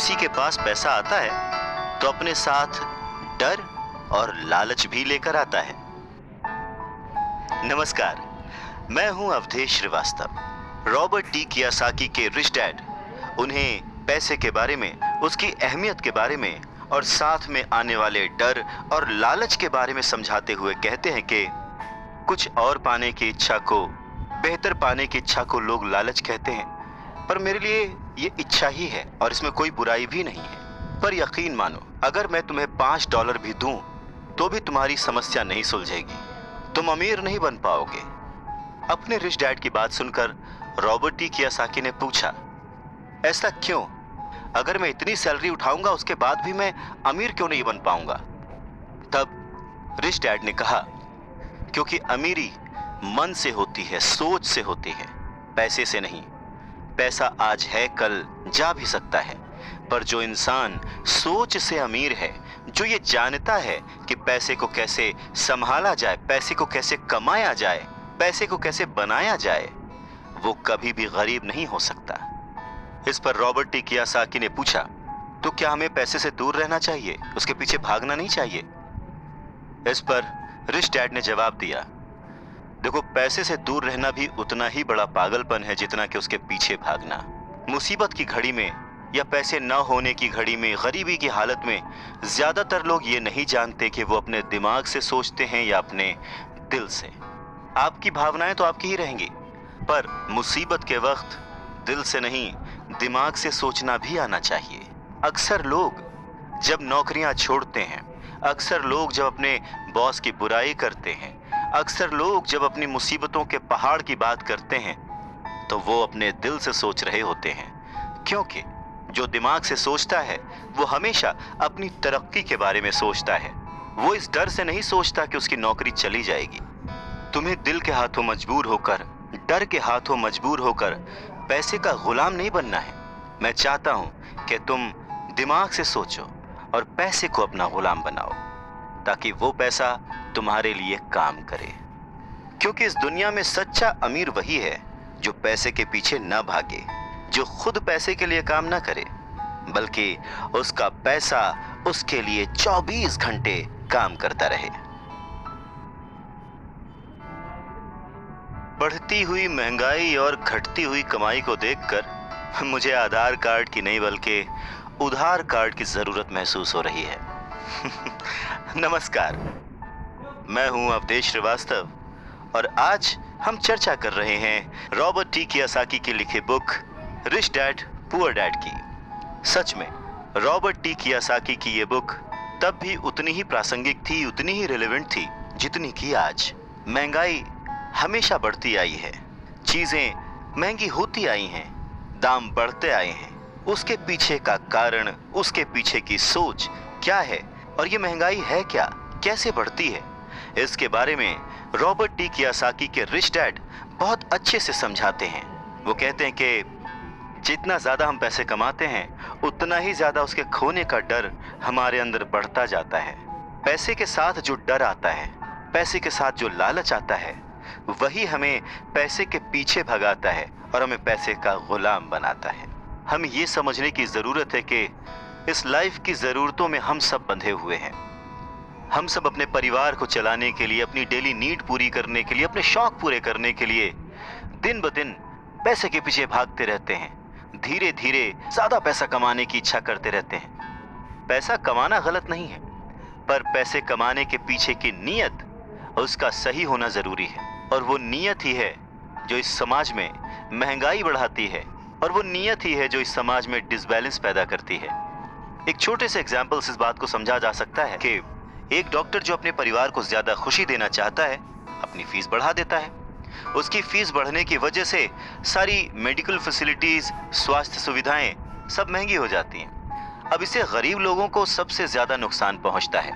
किसी के पास पैसा आता है तो अपने साथ डर और लालच भी लेकर आता है। नमस्कार, मैं हूं Awadhesh Srivastava. Robert T Kiyosaki के रिच डैड उन्हें पैसे के बारे में, उसकी अहमियत के बारे में और साथ में आने वाले डर और लालच के बारे में समझाते हुए कहते हैं कि कुछ और पाने की इच्छा को, बेहतर पाने की इच्छा को लोग लालच कहते हैं, पर मेरे लिए ये इच्छा ही है और इसमें कोई बुराई भी नहीं है। पर यकीन मानो, अगर मैं तुम्हें $5 भी दूं तो भी तुम्हारी समस्या नहीं सुलझेगी, तुम अमीर नहीं बन पाओगे। अपने रिच डैड की बात सुनकर रॉबर्ट टी कियोसाकी ने पूछा, ऐसा क्यों? अगर मैं इतनी सैलरी उठाऊंगा उसके बाद भी मैं अमीर क्यों नहीं बन पाऊंगा? तब रिच डैड ने कहा, क्योंकि अमीरी मन से होती है, सोच से होती है, पैसे से नहीं। पैसा आज है, कल जा भी सकता है, पर जो इंसान सोच से अमीर है, जो ये जानता है कि पैसे को कैसे संभाला जाए, पैसे को कैसे कमाया जाए, पैसे को कैसे बनाया जाए, वो कभी भी गरीब नहीं हो सकता। इस पर रॉबर्ट टी कियोसाकी ने पूछा, तो क्या हमें पैसे से दूर रहना चाहिए, उसके पीछे भागना नहीं चाहिए? इस पर रिच डैड ने जवाब दिया, देखो, पैसे से दूर रहना भी उतना ही बड़ा पागलपन है जितना कि उसके पीछे भागना। मुसीबत की घड़ी में या पैसे न होने की घड़ी में, गरीबी की हालत में ज्यादातर लोग ये नहीं जानते कि वो अपने दिमाग से सोचते हैं या अपने दिल से। आपकी भावनाएं तो आपकी ही रहेंगी, पर मुसीबत के वक्त दिल से नहीं, दिमाग से सोचना भी आना चाहिए। अक्सर लोग जब नौकरियां छोड़ते हैं, अक्सर लोग जब अपने बॉस की बुराई करते हैं, अक्सर लोग जब अपनी मुसीबतों के पहाड़ की बात करते हैं, तो वो अपने दिल से सोच रहे होते हैं, क्योंकि जो दिमाग से सोचता है वो हमेशा अपनी तरक्की के बारे में सोचता है। वो इस डर से नहीं सोचता कि उसकी नौकरी चली जाएगी। तुम्हें दिल के हाथों मजबूर होकर, डर के हाथों मजबूर होकर पैसे का गुलाम नहीं बनना है। मैं चाहता हूं कि तुम दिमाग से सोचो और पैसे को अपना गुलाम बनाओ, ताकि वो पैसा तुम्हारे लिए काम करे। क्योंकि इस दुनिया में सच्चा अमीर वही है जो पैसे के पीछे न भागे, जो खुद पैसे के लिए काम ना करे, बल्कि उसका पैसा उसके लिए 24 घंटे काम करता रहे। बढ़ती हुई महंगाई और घटती हुई कमाई को देखकर मुझे आधार कार्ड की नहीं बल्कि उधार कार्ड की जरूरत महसूस हो रही है। नमस्कार, मैं हूं अवधेश श्रीवास्तव और आज हम चर्चा कर रहे हैं रॉबर्ट टी कियोसाकी की लिखी book rich dad poor dad की। सच में रॉबर्ट टी कियोसाकी की ये बुक तब भी उतनी ही प्रासंगिक थी, उतनी ही रिलेवेंट थी जितनी कि आज। महंगाई हमेशा बढ़ती आई है, चीजें महंगी होती आई हैं, दाम बढ़ते आए हैं। उसके पीछे का कारण, उसके पीछे की सोच क्या है और ये महंगाई है क्या, कैसे बढ़ती है, इसके बारे में रॉबर्ट टी कियोसाकी के रिच डैड बहुत अच्छे से समझाते हैं। वो कहते हैं कि जितना ज्यादा हम पैसे कमाते हैं उतना ही ज्यादा उसके खोने का डर हमारे अंदर बढ़ता जाता है। पैसे के साथ जो डर आता है, पैसे के साथ जो लालच आता है, वही हमें पैसे के पीछे भगाता है और हमें पैसे का गुलाम बनाता है। हमें ये समझने की जरूरत है कि इस लाइफ की जरूरतों में हम सब बंधे हुए हैं। हम सब अपने परिवार को चलाने के लिए, अपनी डेली नीड पूरी करने के लिए, अपने शौक पूरे करने के लिए दिन ब दिन पैसे के पीछे भागते रहते हैं। धीरे धीरे ज्यादा पैसा कमाने की इच्छा करते रहते हैं। पैसा कमाना गलत नहीं है, पर पैसे कमाने के पीछे की नीयत, उसका सही होना जरूरी है। और वो नीयत ही है जो इस समाज में महंगाई बढ़ाती है, और वो नीयत ही है जो इस समाज में डिसबैलेंस पैदा करती है। एक छोटे से एग्जाम्पल से इस बात को समझा जा सकता है कि एक डॉक्टर जो अपने परिवार को ज्यादा खुशी देना चाहता है, अपनी फीस बढ़ा देता है। उसकी फीस बढ़ने की वजह से सारी मेडिकल फैसिलिटीज, स्वास्थ्य सुविधाएं सब महंगी हो जाती हैं। अब इससे गरीब लोगों को सबसे ज्यादा नुकसान पहुंचता है।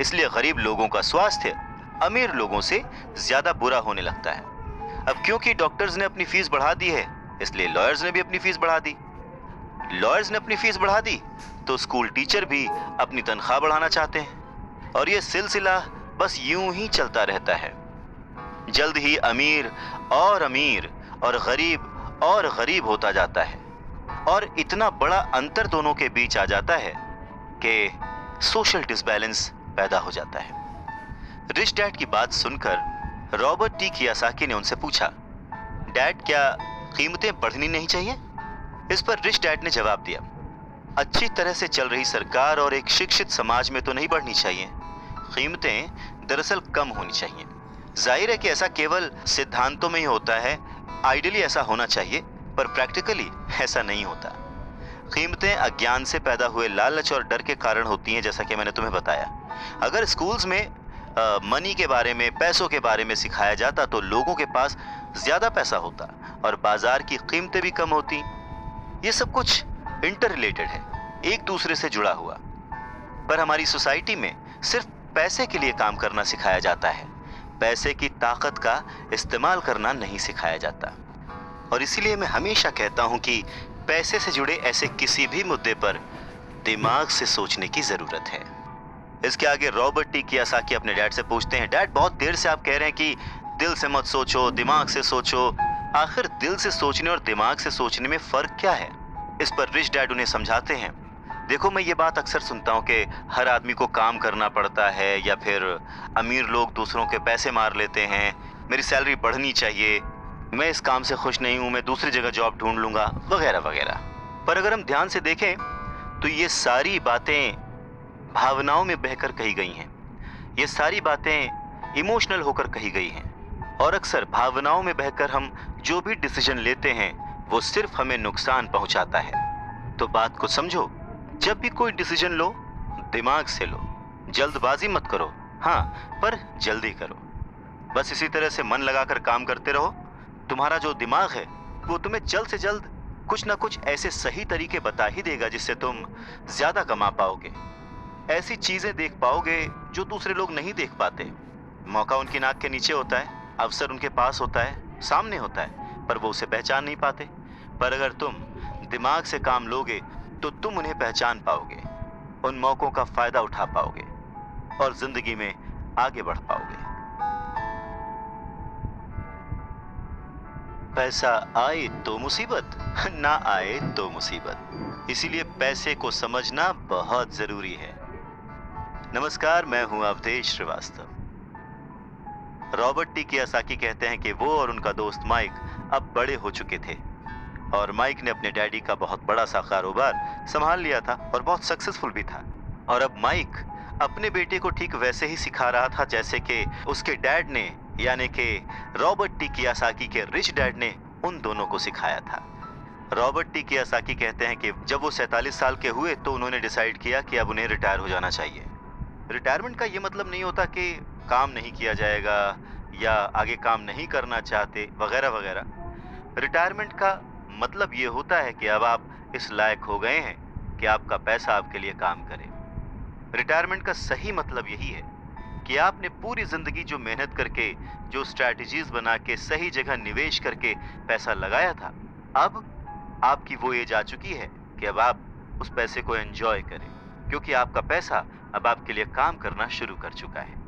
इसलिए गरीब लोगों का स्वास्थ्य अमीर लोगों से ज्यादा बुरा होने लगता है। अब क्योंकि डॉक्टर्स ने अपनी फीस बढ़ा दी है, इसलिए लॉयर्स ने भी अपनी फीस बढ़ा दी। लॉयर्स ने अपनी फीस बढ़ा दी तो स्कूल टीचर भी अपनी तनख्वाह बढ़ाना चाहते हैं, और ये सिलसिला बस यूं ही चलता रहता है। जल्द ही अमीर और गरीब होता जाता है। और इतना बड़ा अंतर दोनों के बीच आ जाता है कि सोशल डिसबैलेंस पैदा हो जाता है। रिच डैड की बात सुनकर रॉबर्ट टी कियोसाकी ने उनसे पूछा, डैड क्या कीमतें बढ़नी नहीं चाहिए? इस पर रिच डैड ने जवाब दिया, अच्छी तरह से चल रही सरकार और एक शिक्षित समाज में तो नहीं बढ़नी चाहिए, कीमतें दरअसल कम होनी चाहिए। जाहिर है कि ऐसा केवल सिद्धांतों में ही होता है, आइडियली ऐसा होना चाहिए, पर प्रैक्टिकली ऐसा नहीं होता। कीमतें अज्ञान से पैदा हुए लालच और डर के कारण होती हैं, जैसा कि मैंने तुम्हें बताया। अगर स्कूल्स में मनी के बारे में, पैसों के बारे में सिखाया जाता तो लोगों के पास ज्यादा पैसा होता और बाजार की कीमतें भी कम होती। ये सब कुछ इंटर रिलेटेड है, एक दूसरे से जुड़ा हुआ। पर हमारी सोसाइटी में सिर्फ पैसे के लिए काम करना सिखाया जाता है, पैसे की ताकत का इस्तेमाल करना नहीं सिखाया जाता। और इसीलिए मैं हमेशा कहता हूं कि पैसे से जुड़े ऐसे किसी भी मुद्दे पर दिमाग से सोचने की जरूरत है। इसके आगे रॉबर्ट टी कियोसाकी अपने डैड से पूछते हैं, डैड बहुत देर से आप कह रहे हैं कि दिल से मत सोचो, दिमाग से सोचो, आखिर दिल से सोचने और दिमाग से सोचने में फर्क क्या है? इस पर रिच डैड उन्हें समझाते हैं, देखो मैं ये बात अक्सर सुनता हूँ कि हर आदमी को काम करना पड़ता है, या फिर अमीर लोग दूसरों के पैसे मार लेते हैं, मेरी सैलरी बढ़नी चाहिए, मैं इस काम से खुश नहीं हूँ, मैं दूसरी जगह जॉब ढूंढ लूंगा, वगैरह वगैरह। पर अगर हम ध्यान से देखें तो ये सारी बातें भावनाओं में बहकर कही गई हैं, ये सारी बातें इमोशनल होकर कही गई हैं। और अक्सर भावनाओं में बहकर हम जो भी डिसीजन लेते हैं वो सिर्फ हमें नुकसान पहुंचाता है। तो बात को समझो, जब भी कोई डिसीजन लो दिमाग से लो, जल्दबाजी मत करो, हाँ पर जल्दी करो। बस इसी तरह से मन लगाकर काम करते रहो, तुम्हारा जो दिमाग है वो तुम्हें जल्द से जल्द कुछ ना कुछ ऐसे सही तरीके बता ही देगा जिससे तुम ज्यादा कमा पाओगे, ऐसी चीजें देख पाओगे जो दूसरे लोग नहीं देख पाते। मौका उनकी नाक के नीचे होता है, अवसर उनके पास होता है, सामने होता है, पर वो उसे पहचान नहीं पाते। पर अगर तुम दिमाग से काम लोगे तो तुम उन्हें पहचान पाओगे, उन मौकों का फायदा उठा पाओगे और जिंदगी में आगे बढ़ पाओगे। पैसा आए तो मुसीबत, ना आए तो मुसीबत, इसीलिए पैसे को समझना बहुत जरूरी है। नमस्कार, मैं हूं Awadhesh Srivastava. Robert T Kiyosaki कहते हैं कि वो और उनका दोस्त माइक अब बड़े हो चुके थे और माइक ने अपने डैडी का बहुत बड़ा सा कारोबार संभाल लिया था और बहुत सक्सेसफुल भी था। और अब माइक अपने बेटे को ठीक वैसे ही सिखा रहा था जैसे कि उसके डैड ने, यानी कि रॉबर्ट टी कियोसाकी के रिच डैड ने उन दोनों को सिखाया था। रॉबर्ट टी कियोसाकी कहते हैं कि जब वो 47 साल के हुए तो उन्होंने डिसाइड किया कि अब उन्हें रिटायर हो जाना चाहिए। रिटायरमेंट का ये मतलब नहीं होता कि काम नहीं किया जाएगा या आगे काम नहीं करना चाहते वगैरह वगैरह। रिटायरमेंट का मतलब ये होता है कि अब आप इस लायक हो गए हैं कि आपका पैसा आपके लिए काम करे। रिटायरमेंट का सही मतलब यही है कि आपने पूरी जिंदगी जो मेहनत करके, जो स्ट्रैटेजीज बना के, सही जगह निवेश करके पैसा लगाया था, अब आपकी वो एज आ चुकी है कि अब आप उस पैसे को एंजॉय करें, क्योंकि आपका पैसा अब आपके लिए काम करना शुरू कर चुका है।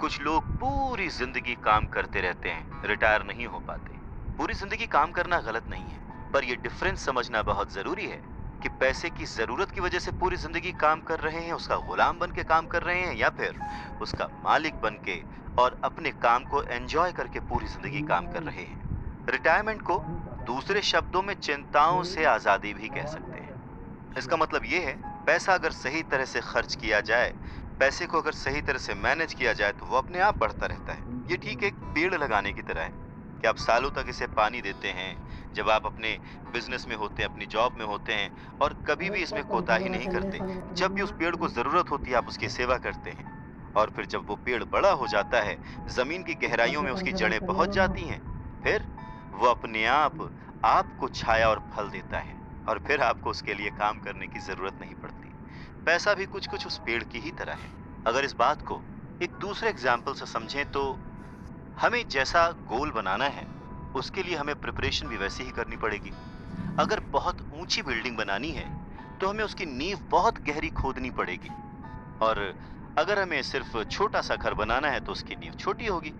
कुछ लोग पूरी जिंदगी काम करते रहते हैं, रिटायर नहीं हो पाते। पूरी जिंदगी काम करना गलत नहीं है, पर यह डिफरेंस समझना बहुत जरूरी है कि पैसे की जरूरत की वजह से पूरी जिंदगी काम कर रहे हैं, उसका गुलाम बन के काम कर रहे हैं, या फिर उसका मालिक बन के और अपने काम को एंजॉय करके पूरी जिंदगी काम कर रहे हैं। रिटायरमेंट को दूसरे शब्दों में चिंताओं से आजादी भी कह सकते हैं। इसका मतलब ये है, पैसा अगर सही तरह से खर्च किया जाए, पैसे को अगर सही तरह से मैनेज किया जाए तो वो अपने आप बढ़ता रहता है। ये ठीक एक पेड़ लगाने की तरह है कि आप सालों तक इसे पानी देते हैं। जब आप अपने बिजनेस में होते हैं, अपनी जॉब में होते हैं और कभी भी इसमें कोताही नहीं करते, जब भी उस पेड़ को जरूरत होती है आप उसकी सेवा करते हैं, और फिर जब वो पेड़ बड़ा हो जाता है, जमीन की गहराइयों में उसकी जड़ें पहुंच जाती हैं, फिर वो अपने आप आपको छाया और फल देता है और फिर आपको उसके लिए काम करने की जरूरत नहीं पड़ती। पैसा भी कुछ कुछ उस पेड़ की ही तरह है। अगर इस बात को एक दूसरे एग्जाम्पल से समझें तो हमें जैसा गोल बनाना है उसके लिए हमें प्रिपरेशन भी वैसी ही करनी पड़ेगी। अगर बहुत ऊंची बिल्डिंग बनानी है तो हमें उसकी नींव बहुत गहरी खोदनी पड़ेगी, और अगर हमें सिर्फ छोटा सा घर बनाना है तो उसकी नींव छोटी होगी।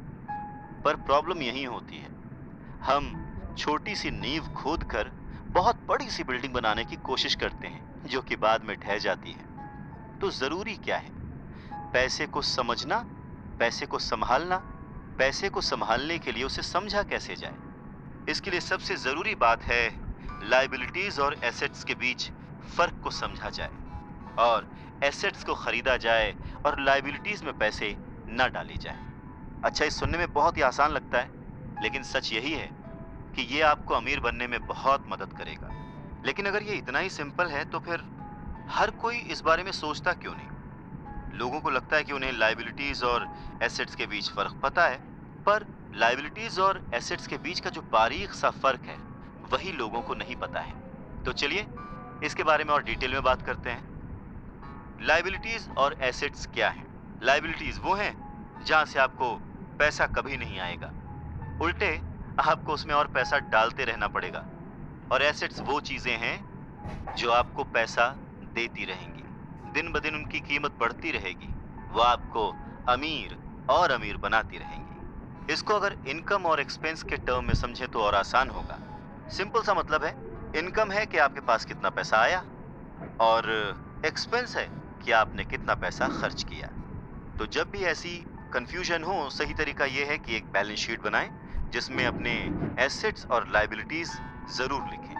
पर प्रॉब्लम यही होती है, हम छोटी सी नींव खोदकर बहुत बड़ी सी बिल्डिंग बनाने की कोशिश करते हैं जो कि बाद में ढह जाती है। तो जरूरी क्या है? पैसे को समझना, पैसे को संभालना, पैसे को संभालने के लिए उसे समझा कैसे जाए। इसके लिए सबसे जरूरी बात है लायबिलिटीज और एसेट्स के बीच फर्क को समझा जाए और एसेट्स को खरीदा जाए और लायबिलिटीज में पैसे न डाले जाए। अच्छा, ये सुनने में बहुत ही आसान लगता है, लेकिन सच यही है कि ये आपको अमीर बनने में बहुत मदद करेगा। लेकिन अगर ये इतना ही सिंपल है तो फिर हर कोई इस बारे में सोचता क्यों नहीं? लोगों को लगता है कि उन्हें लायबिलिटीज और एसेट्स के बीच फर्क पता है, पर लायबिलिटीज और एसेट्स के बीच का जो बारीक सा फर्क है वही लोगों को नहीं पता है। तो चलिए इसके बारे में और डिटेल में बात करते हैं। लायबिलिटीज और एसेट्स क्या है? लायबिलिटीज वो हैं जहां से आपको पैसा कभी नहीं आएगा, उल्टे आपको उसमें और पैसा डालते रहना पड़ेगा। और एसेट्स वो चीजें हैं जो आपको पैसा देती रहेंगी, दिन ब दिन उनकी कीमत बढ़ती रहेगी, वो आपको अमीर और अमीर बनाती रहेंगी। इसको अगर इनकम और एक्सपेंस के टर्म में समझे तो और आसान होगा। सिंपल सा मतलब है, इनकम है कि आपके पास कितना पैसा आया और एक्सपेंस है कि आपने कितना पैसा खर्च किया। तो जब भी ऐसी कंफ्यूजन हो, सही तरीका यह है कि एक बैलेंस शीट बनाएं जिसमें अपने एसेट्स और लायबिलिटीज जरूर लिखें।